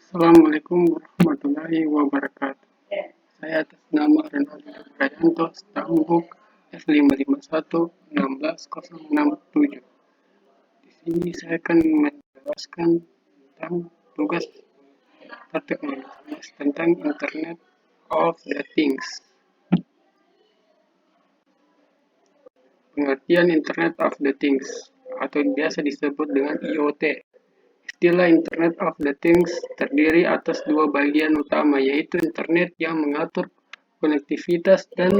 Assalamualaikum warahmatullahi wabarakatuh. Saya atas nama Ronaldo Prayanto, Stambuk F551-16067. Di sini saya akan menjelaskan tentang tugas praktik tentang Internet of the Things. Pengertian Internet of the Things atau biasa disebut dengan IoT. Istilah Internet of the Things terdiri atas dua bagian utama, yaitu Internet yang mengatur konektivitas dan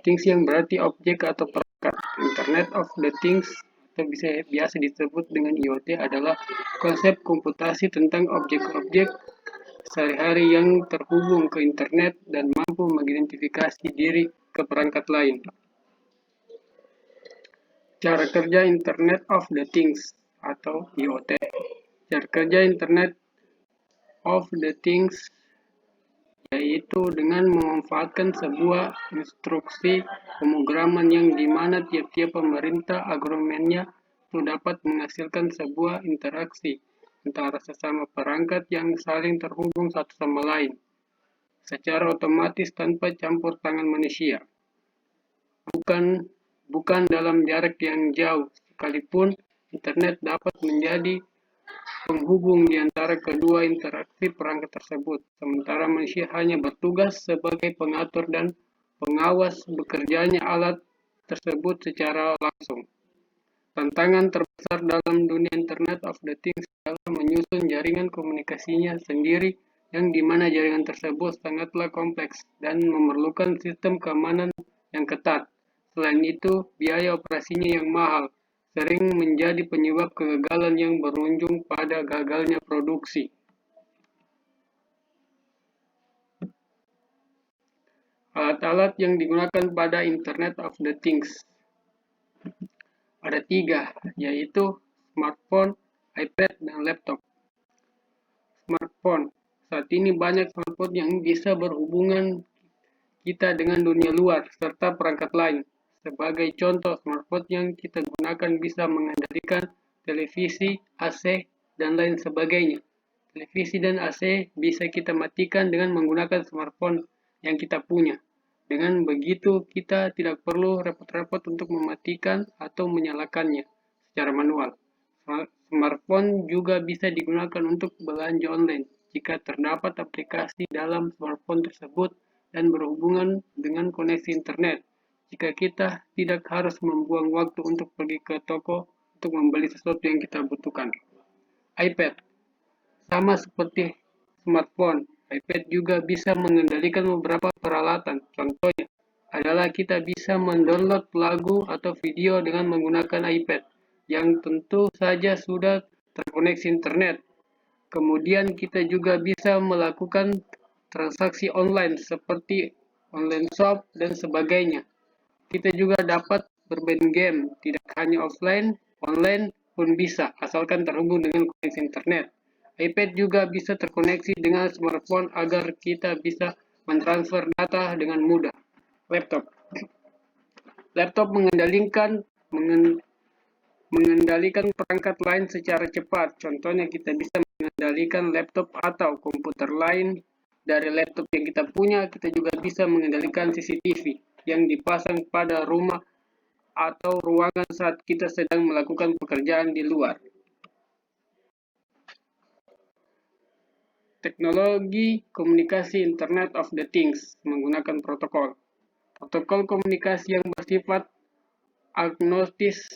things yang berarti objek atau perangkat. Internet of the Things atau biasa disebut dengan IoT adalah konsep komputasi tentang objek-objek sehari-hari yang terhubung ke internet dan mampu mengidentifikasi diri ke perangkat lain. Cara kerja Internet of the Things atau IoT. Cara kerja Internet of the Things yaitu dengan memanfaatkan sebuah instruksi pemrograman yang dimana tiap-tiap pemerintah agromennya itu dapat menghasilkan sebuah interaksi antara sesama perangkat yang saling terhubung satu sama lain secara otomatis tanpa campur tangan manusia. Bukan dalam jarak yang jauh, sekalipun internet dapat menjadi penghubung di antara kedua interaksi perangkat tersebut, sementara manusia hanya bertugas sebagai pengatur dan pengawas bekerjanya alat tersebut secara langsung. Tantangan terbesar dalam dunia Internet of the Things adalah menyusun jaringan komunikasinya sendiri yang dimana jaringan tersebut sangatlah kompleks dan memerlukan sistem keamanan yang ketat. Selain itu, biaya operasinya yang mahal sering menjadi penyebab kegagalan yang berujung pada gagalnya produksi. Alat-alat yang digunakan pada Internet of the Things ada 3, yaitu smartphone, iPad, dan laptop. Smartphone. Saat ini banyak smartphone yang bisa berhubungan kita dengan dunia luar serta perangkat lain. Sebagai contoh, smartphone yang kita gunakan bisa mengendalikan televisi, AC, dan lain sebagainya. Televisi dan AC bisa kita matikan dengan menggunakan smartphone yang kita punya. Dengan begitu, kita tidak perlu repot-repot untuk mematikan atau menyalakannya secara manual. Smartphone juga bisa digunakan untuk belanja online jika terdapat aplikasi dalam smartphone tersebut dan berhubungan dengan koneksi internet. Jika kita tidak harus membuang waktu untuk pergi ke toko untuk membeli sesuatu yang kita butuhkan. iPad. Sama seperti smartphone, iPad juga bisa mengendalikan beberapa peralatan. Contohnya adalah kita bisa mendownload lagu atau video dengan menggunakan iPad yang tentu saja sudah terkoneksi internet. Kemudian kita juga bisa melakukan transaksi online seperti online shop dan sebagainya. Kita juga dapat bermain game, tidak hanya offline, online pun bisa, asalkan terhubung dengan koneksi internet. iPad juga bisa terkoneksi dengan smartphone agar kita bisa mentransfer data dengan mudah. Laptop. Laptop mengendalikan perangkat lain secara cepat. Contohnya kita bisa mengendalikan laptop atau komputer lain dari laptop yang kita punya. Kita juga bisa mengendalikan CCTV yang dipasang pada rumah atau ruangan saat kita sedang melakukan pekerjaan di luar. Teknologi komunikasi Internet of the Things menggunakan protokol. Protokol komunikasi yang bersifat agnostis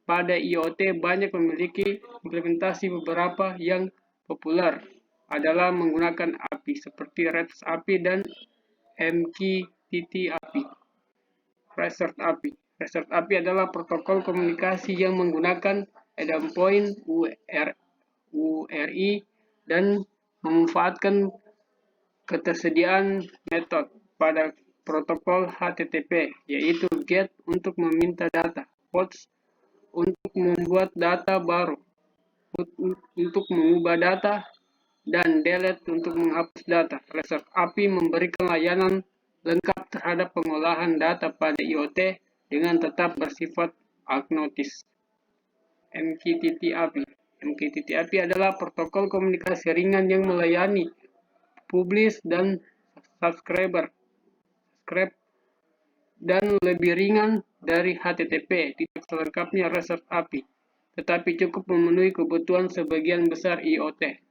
pada IoT banyak memiliki implementasi. Beberapa yang populer adalah menggunakan API seperti REST API dan MQTT API. REST API. REST API adalah protokol komunikasi yang menggunakan endpoint URI dan memanfaatkan ketersediaan metode pada protokol HTTP, yaitu GET untuk meminta data, POST untuk membuat data baru, PUT untuk mengubah data, dan DELETE untuk menghapus data. REST API memberikan layanan lengkap terhadap pengolahan data pada IoT dengan tetap bersifat agnostis. MQTT API. MQTT adalah protokol komunikasi ringan yang melayani publish dan subscriber dan lebih ringan dari HTTP. Tidak selengkapnya REST API, tetapi cukup memenuhi kebutuhan sebagian besar IoT.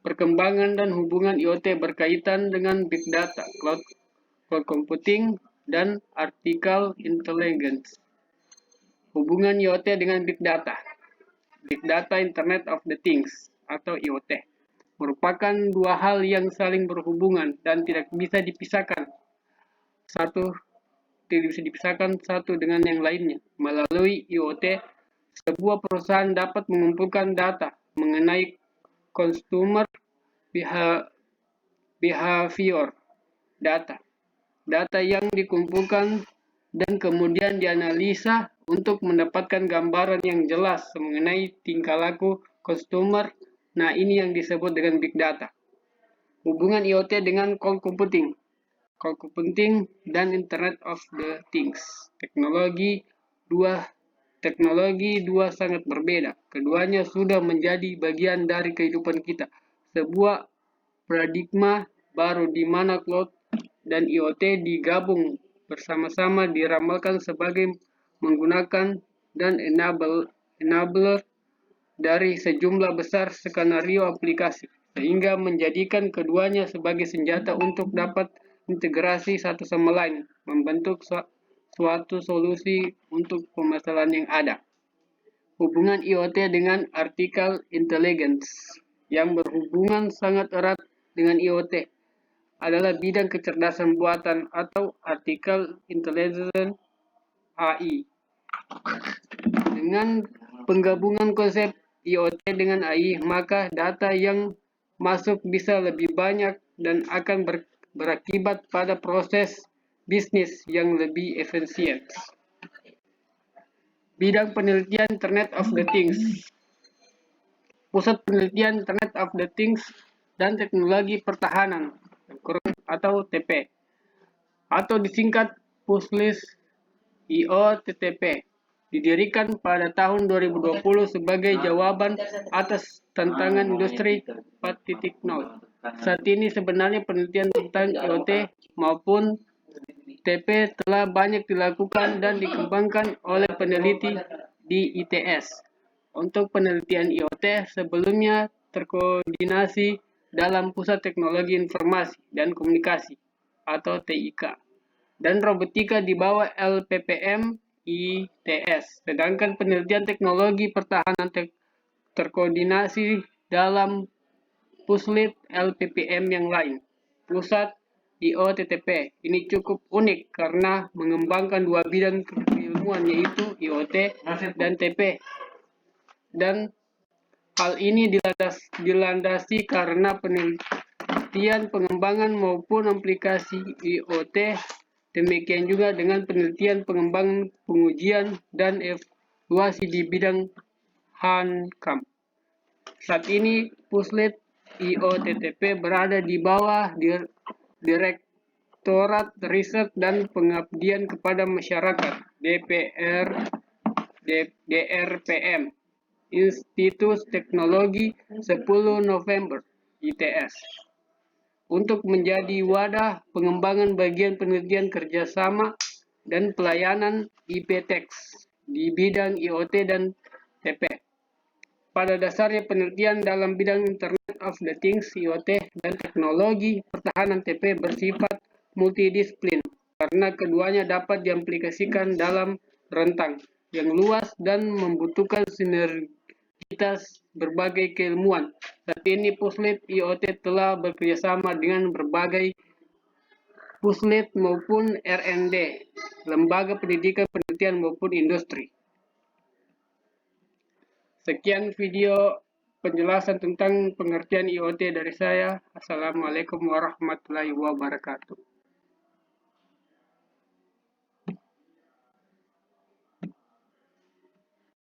Perkembangan dan hubungan IoT berkaitan dengan big data, cloud computing, dan artificial intelligence. Hubungan IoT dengan big data. Big data Internet of the Things atau IoT merupakan dua hal yang saling berhubungan dan tidak bisa dipisahkan satu dengan yang lainnya. Melalui IoT, sebuah perusahaan dapat mengumpulkan data mengenai consumer behavior data yang dikumpulkan dan kemudian dianalisa untuk mendapatkan gambaran yang jelas mengenai tingkah laku consumer. Nah, ini yang disebut dengan big data. Hubungan IoT dengan cloud computing dan Internet of the Things. Teknologi dua sangat berbeda. Keduanya sudah menjadi bagian dari kehidupan kita. Sebuah paradigma baru di mana cloud dan IoT digabung bersama-sama diramalkan sebagai menggunakan dan enabler dari sejumlah besar skenario aplikasi, sehingga menjadikan keduanya sebagai senjata untuk dapat integrasi satu sama lain, membentuk suatu solusi untuk permasalahan yang ada. Hubungan IoT dengan artificial intelligence yang berhubungan sangat erat dengan IoT adalah bidang kecerdasan buatan atau artificial intelligence AI. Dengan penggabungan konsep IoT dengan AI, maka data yang masuk bisa lebih banyak dan akan berakibat pada proses bisnis yang lebih efisien. Bidang penelitian Internet of the Things. Pusat Penelitian Internet of the Things dan Teknologi Pertahanan atau TP atau disingkat PUSLIS IOTTP didirikan pada tahun 2020 sebagai jawaban atas tantangan industri 4.0. Saat ini sebenarnya penelitian tentang IoT maupun TP telah banyak dilakukan dan dikembangkan oleh peneliti di ITS. Untuk penelitian IoT sebelumnya terkoordinasi dalam Pusat Teknologi Informasi dan Komunikasi atau TIK dan robotika di bawah LPPM ITS, sedangkan penelitian teknologi pertahanan terkoordinasi dalam puslit LPPM yang lain. Pusat IOTTP ini cukup unik karena mengembangkan dua bidang keilmuan yaitu IoT dan TP, dan hal ini dilandasi karena penelitian pengembangan maupun aplikasi IoT. Demikian juga dengan penelitian pengembangan, pengujian, dan evaluasi di bidang HANCAM. Saat ini Puslit IOTTP berada di bawah Direktorat Riset dan Pengabdian kepada Masyarakat DRPM Institut Teknologi 10 November ITS. Untuk menjadi wadah pengembangan bagian penelitian kerjasama dan pelayanan IPTEX di bidang IoT dan TP. Pada dasarnya penelitian dalam bidang Internet of the Things, IoT, dan teknologi pertahanan TP bersifat multidisiplin karena keduanya dapat diaplikasikan dalam rentang yang luas dan membutuhkan sinergitas berbagai keilmuan. Saat ini Puslit IoT telah bekerjasama dengan berbagai puslit maupun R&D, lembaga pendidikan, penelitian maupun industri. Sekian video penjelasan tentang pengertian IoT dari saya. Assalamualaikum warahmatullahi wabarakatuh.